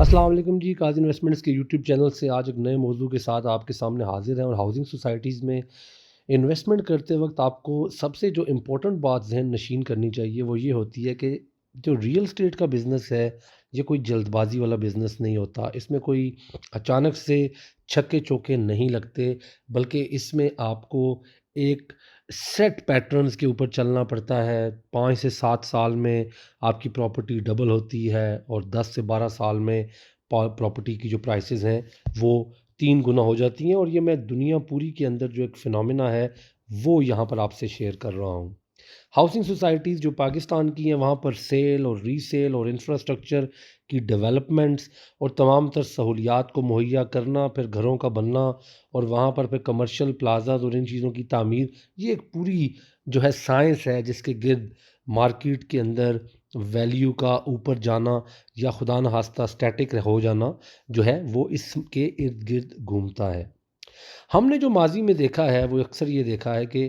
السلام علیکم جی، قاضی انویسٹمنٹس کے یوٹیوب چینل سے آج ایک نئے موضوع کے ساتھ آپ کے سامنے حاضر ہیں۔ اور ہاؤسنگ سوسائٹیز میں انویسٹمنٹ کرتے وقت آپ کو سب سے جو امپورٹنٹ بات ذہن نشین کرنی چاہیے وہ یہ ہوتی ہے کہ جو ریئل اسٹیٹ کا بزنس ہے یہ کوئی جلد بازی والا بزنس نہیں ہوتا۔ اس میں کوئی اچانک سے چھکے چوکے نہیں لگتے، بلکہ اس میں آپ کو ایک سیٹ پیٹرنز کے اوپر چلنا پڑتا ہے۔ 5 سے 7 سال میں آپ کی پراپرٹی ڈبل ہوتی ہے، اور 10 سے 12 سال میں پراپرٹی کی جو پرائسز ہیں وہ 3 گنا ہو جاتی ہیں۔ اور یہ میں دنیا پوری کے اندر جو ایک فنومینا ہے وہ یہاں پر آپ سے شیئر کر رہا ہوں۔ ہاؤسنگ سوسائٹیز جو پاکستان کی ہیں وہاں پر سیل اور ری سیل اور انفراسٹرکچر کی ڈیولپمنٹس اور تمام تر سہولیات کو مہیا کرنا، پھر گھروں کا بننا، اور وہاں پر پھر کمرشل پلازاز اور ان چیزوں کی تعمیر، یہ ایک پوری جو ہے سائنس ہے جس کے گرد مارکیٹ کے اندر ویلیو کا اوپر جانا یا خدا نخواستہ اسٹیٹک ہو جانا جو ہے وہ اس کے ارد گرد گھومتا ہے۔ ہم نے جو ماضی میں دیکھا ہے وہ اکثر یہ دیکھا ہے کہ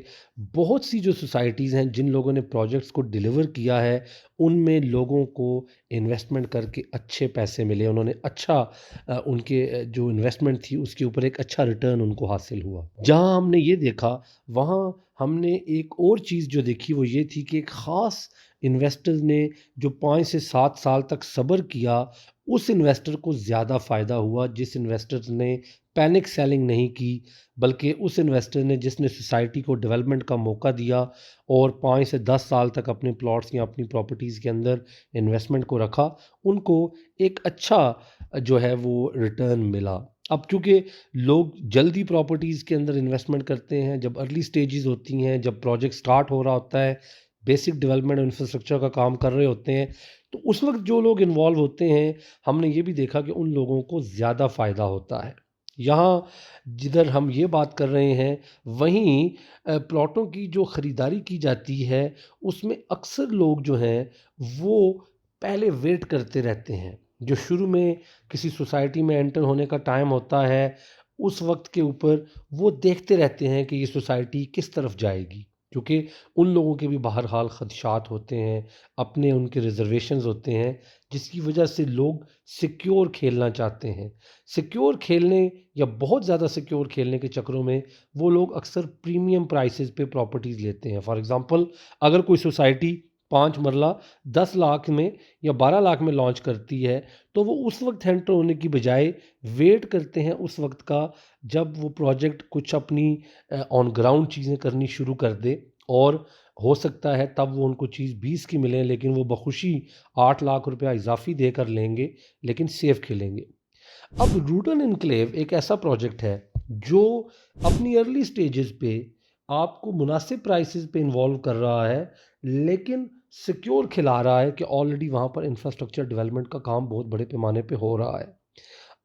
بہت سی جو سوسائٹیز ہیں جن لوگوں نے پروجیکٹس کو ڈیلیور کیا ہے ان میں لوگوں کو انویسٹمنٹ کر کے اچھے پیسے ملے، انہوں نے اچھا ان کے جو انویسٹمنٹ تھی اس کے اوپر ایک اچھا ریٹرن ان کو حاصل ہوا۔ جہاں ہم نے یہ دیکھا وہاں ہم نے ایک اور چیز جو دیکھی وہ یہ تھی کہ ایک خاص انویسٹر نے جو 5 سے 7 سال تک صبر کیا اس انویسٹر کو زیادہ فائدہ ہوا، جس انویسٹر نے پینک سیلنگ نہیں کی، بلکہ اس انویسٹر نے جس نے سوسائٹی کو ڈیولپمنٹ کا موقع دیا اور 5 سے 10 سال تک اپنے پلاٹس یا اپنی پراپرٹیز کے اندر انویسٹمنٹ کو رکھا، ان کو ایک اچھا جو ہے وہ ریٹرن ملا۔ اب چونکہ لوگ جلدی پراپرٹیز کے اندر انویسٹمنٹ کرتے ہیں جب ارلی سٹیجز ہوتی ہیں، جب پروجیکٹ سٹارٹ ہو رہا ہوتا ہے، بیسک ڈیولپمنٹ اور انفراسٹرکچر کا کام کر رہے ہوتے ہیں، تو اس وقت جو لوگ انوالو ہوتے ہیں ہم نے یہ بھی دیکھا کہ ان لوگوں کو زیادہ فائدہ ہوتا ہے۔ یہاں جدھر ہم یہ بات کر رہے ہیں وہیں پلاٹوں کی جو خریداری کی جاتی ہے اس میں اکثر لوگ جو ہیں وہ پہلے ویٹ کرتے رہتے ہیں۔ جو شروع میں کسی سوسائٹی میں انٹر ہونے کا ٹائم ہوتا ہے اس وقت کے اوپر وہ دیکھتے رہتے ہیں کہ یہ سوسائٹی کس طرف جائے گی، کیونکہ ان لوگوں کے بھی بہرحال خدشات ہوتے ہیں، اپنے ان کے ریزرویشنز ہوتے ہیں، جس کی وجہ سے لوگ سیکیور کھیلنا چاہتے ہیں۔ سیکیور کھیلنے یا بہت زیادہ سیکیور کھیلنے کے چکروں میں وہ لوگ اکثر پریمیم پرائسز پہ پراپرٹیز لیتے ہیں۔ فار ایگزامپل اگر کوئی سوسائٹی 5 مرلہ 10 لاکھ میں یا 12 لاکھ میں لانچ کرتی ہے تو وہ اس وقت انٹر ہونے کی بجائے ویٹ کرتے ہیں اس وقت کا جب وہ پروجیکٹ کچھ اپنی آن گراؤنڈ چیزیں کرنی شروع کر دے، اور ہو سکتا ہے تب وہ ان کو چیز 20 کی ملے لیکن وہ بخوشی 8 لاکھ روپیہ اضافی دے کر لیں گے، لیکن سیف کھیلیں گے۔ اب روڈن انکلیو ایک ایسا پروجیکٹ ہے جو اپنی ارلی سٹیجز پہ آپ کو مناسب پرائسز پہ انوالو کر رہا ہے، لیکن سیکیور کھلا رہا ہے کہ آلریڈی وہاں پر انفراسٹرکچر ڈیولپمنٹ کا کام بہت بڑے پیمانے پہ ہو رہا ہے۔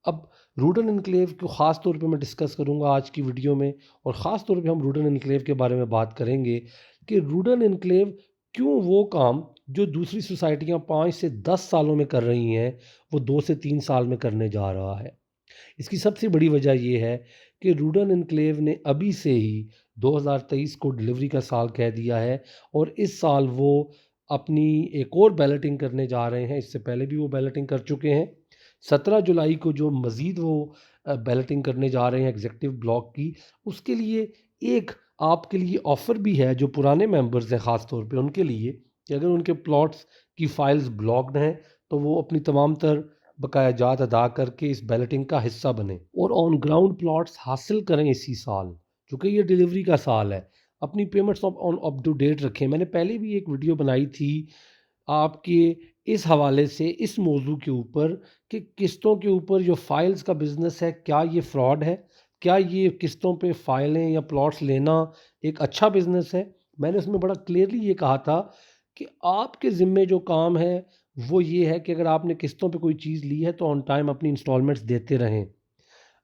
اب روڈن انکلیو کو خاص طور پہ میں ڈسکس کروں گا آج کی ویڈیو میں، اور خاص طور پہ ہم روڈن انکلیو کے بارے میں بات کریں گے کہ روڈن انکلیو کیوں وہ کام جو دوسری سوسائٹیاں 5 سے 10 سالوں میں کر رہی ہیں وہ 2 سے 3 سال میں کرنے جا رہا ہے۔ اس کی سب سے بڑی وجہ یہ ہے کہ روڈن انکلیو نے ابھی سے ہی 2023 کو ڈلیوری کا سال کہہ دیا ہے، اور اس سال وہ اپنی ایک اور بیلٹنگ کرنے جا رہے ہیں۔ اس سے پہلے بھی وہ بیلٹنگ کر چکے ہیں۔ 17 جولائی کو جو مزید وہ بیلٹنگ کرنے جا رہے ہیں ایگزیکٹو بلاک کی، اس کے لیے ایک آپ کے لیے آفر بھی ہے جو پرانے ممبرز ہیں خاص طور پہ ان کے لیے، کہ اگر ان کے پلاٹس کی فائلز بلاکڈ ہیں تو وہ اپنی تمام تر بقایا جات ادا کر کے اس بیلٹنگ کا حصہ بنیں اور آن گراؤنڈ پلاٹس حاصل کریں اسی سال، چونکہ یہ ڈیلیوری کا سال ہے۔ اپنی پیمنٹس اپ ٹو ڈیٹ رکھیں۔ میں نے پہلے بھی ایک ویڈیو بنائی تھی آپ کے اس حوالے سے اس موضوع کے اوپر کہ قسطوں کے اوپر جو فائلز کا بزنس ہے کیا یہ فراڈ ہے، کیا یہ قسطوں پہ فائلیں یا پلاٹس لینا ایک اچھا بزنس ہے۔ میں نے اس میں بڑا کلیئرلی یہ کہا تھا کہ آپ کے ذمے جو کام ہے وہ یہ ہے کہ اگر آپ نے قسطوں پہ کوئی چیز لی ہے تو آن ٹائم اپنی انسٹالمنٹس دیتے رہیں۔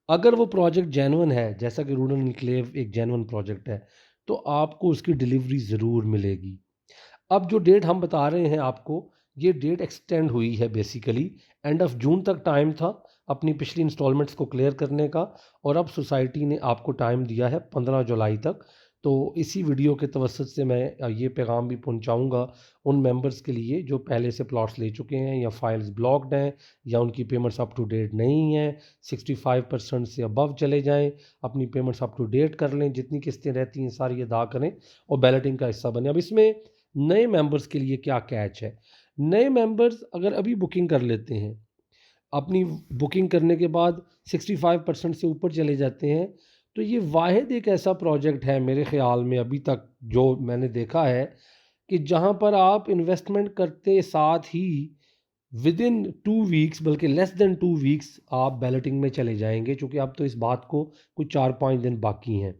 اگر وہ پروجیکٹ جینون ہے، جیسا کہ روڈن انکلیو ایک جینون پروجیکٹ ہے، تو آپ کو اس کی ڈیلیوری ضرور ملے گی۔ اب جو ڈیٹ ہم بتا رہے ہیں آپ کو، یہ ڈیٹ ایکسٹینڈ ہوئی ہے، بیسیکلی اینڈ آف جون تک ٹائم تھا اپنی پچھلی انسٹالمنٹس کو کلیئر کرنے کا، اور اب سوسائٹی نے آپ کو ٹائم دیا ہے 15 جولائی تک۔ تو اسی ویڈیو کے توسط سے میں یہ پیغام بھی پہنچاؤں گا ان ممبرس کے لیے جو پہلے سے پلاٹس لے چکے ہیں یا فائلز بلاکڈ ہیں یا ان کی پیمنٹس اپ ٹو ڈیٹ نہیں ہیں، 65% سے ابو چلے جائیں، اپنی پیمنٹس اپ ٹو ڈیٹ کر لیں، جتنی قسطیں رہتی ہیں ساری ادا کریں اور بیلٹنگ کا حصہ بنیں۔ اب اس میں نئے ممبرس کے لیے کیا کیچ ہے؟ نئے ممبرس اگر ابھی بکنگ کر لیتے ہیں، اپنی بکنگ کرنے کے بعد 65% سے اوپر چلے جاتے ہیں، تو یہ واحد ایک ایسا پروجیکٹ ہے میرے خیال میں ابھی تک جو میں نے دیکھا ہے کہ جہاں پر آپ انویسٹمنٹ کرتے ساتھ ہی ود ان 2 ویکس بلکہ لیس دین 2 ویکس آپ بیلٹنگ میں چلے جائیں گے، چونکہ اب تو اس بات کو کچھ 4-5 دن باقی ہیں۔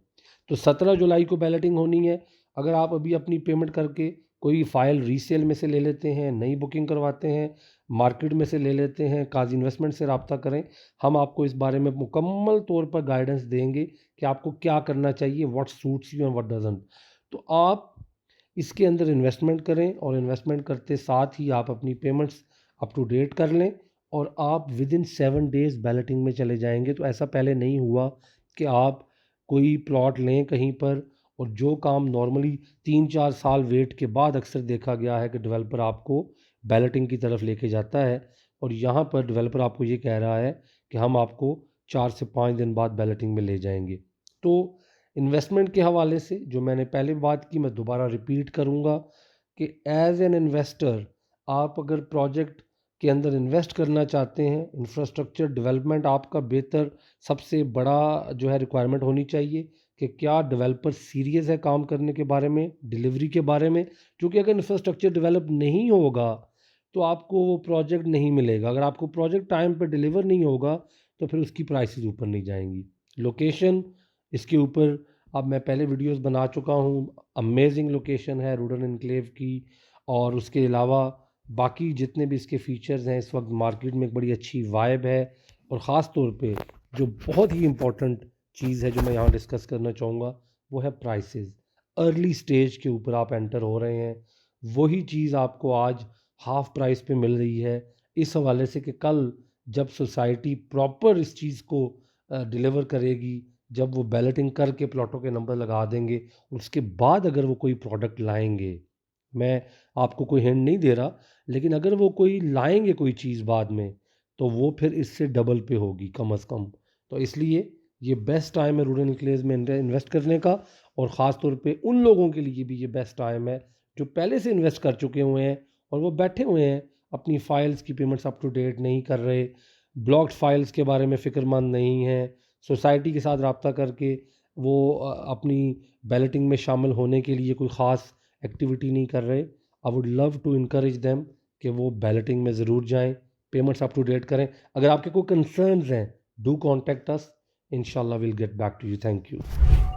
تو 17 جولائی کو بیلٹنگ ہونی ہے۔ اگر آپ ابھی اپنی پیمنٹ کر کے کوئی فائل ریسیل میں سے لے لیتے ہیں، نئی بکنگ کرواتے ہیں، مارکیٹ میں سے لے لیتے ہیں، قاضی انویسٹمنٹ سے رابطہ کریں، ہم آپ کو اس بارے میں مکمل طور پر گائیڈنس دیں گے کہ آپ کو کیا کرنا چاہیے، what suits you and what doesn't. تو آپ اس کے اندر انویسٹمنٹ کریں اور انویسٹمنٹ کرتے ساتھ ہی آپ اپنی پیمنٹس اپ ٹو ڈیٹ کر لیں اور آپ ود ان 7 ڈیز بیلٹنگ میں چلے جائیں گے۔ تو ایسا پہلے نہیں ہوا کہ آپ کوئی پلاٹ لیں کہیں پر اور جو کام نارملی 3-4 سال ویٹ کے بعد اکثر دیکھا گیا ہے کہ ڈیولپر آپ کو بیلٹنگ کی طرف لے کے جاتا ہے، اور یہاں پر ڈیولپر آپ کو یہ کہہ رہا ہے کہ ہم آپ کو 4 سے 5 دن بعد بیلٹنگ میں لے جائیں گے۔ تو انویسٹمنٹ کے حوالے سے جو میں نے پہلے بات کی، میں دوبارہ ریپیٹ کروں گا کہ ایز این انویسٹر آپ اگر پروجیکٹ کے اندر انویسٹ کرنا چاہتے ہیں، انفراسٹرکچر ڈیولپمنٹ آپ کا بہتر سب سے بڑا جو ہے ریکوائرمنٹ ہونی چاہیے کہ کیا ڈیولپر سیریس ہے کام کرنے کے بارے میں، ڈیلیوری کے بارے میں، کیونکہ اگر انفراسٹرکچر ڈیولپ نہیں ہوگا تو آپ کو وہ پروجیکٹ نہیں ملے گا۔ اگر آپ کو پروجیکٹ ٹائم پہ ڈیلیور نہیں ہوگا تو پھر اس کی پرائسز اوپر نہیں جائیں گی۔ لوکیشن اس کے اوپر اب میں پہلے ویڈیوز بنا چکا ہوں، امیزنگ لوکیشن ہے روڈن انکلیو کی، اور اس کے علاوہ باقی جتنے بھی اس کے فیچرز ہیں، اس وقت مارکیٹ میں ایک بڑی اچھی وائب ہے، اور خاص طور پہ جو بہت ہی امپورٹنٹ چیز ہے جو میں یہاں ڈسکس کرنا چاہوں گا وہ ہے پرائسز۔ ارلی سٹیج کے اوپر آپ انٹر ہو رہے ہیں، وہی چیز آپ کو آج ہاف پرائس پہ مل رہی ہے، اس حوالے سے کہ کل جب سوسائٹی پراپر اس چیز کو ڈیلیور کرے گی، جب وہ بیلٹنگ کر کے پلاٹوں کے نمبر لگا دیں گے، اس کے بعد اگر وہ کوئی پروڈکٹ لائیں گے، میں آپ کو کوئی ہنٹ نہیں دے رہا، لیکن اگر وہ کوئی لائیں گے کوئی چیز بعد میں تو وہ پھر اس سے ڈبل پہ ہوگی کم از کم۔ تو اس لیے یہ بیسٹ ٹائم ہے روڈن انکلیوز میں انویسٹ کرنے کا، اور خاص طور پہ ان لوگوں کے لیے بھی یہ بیسٹ ٹائم ہے جو پہلے سے انویسٹ کر چکے ہوئے ہیں اور وہ بیٹھے ہوئے ہیں، اپنی فائلز کی پیمنٹس اپ ٹو ڈیٹ نہیں کر رہے، بلاکڈ فائلز کے بارے میں فکر مند نہیں ہیں، سوسائٹی کے ساتھ رابطہ کر کے وہ اپنی بیلٹنگ میں شامل ہونے کے لیے کوئی خاص ایکٹیویٹی نہیں کر رہے۔ I would love to encourage them کہ وہ بیلٹنگ میں ضرور جائیں، پیمنٹس اپ ٹو ڈیٹ کریں۔ اگر آپ کے کوئی کنسرنز ہیں ڈو کانٹیکٹ اس، انشاءاللہ we'll get back to you. Thank you.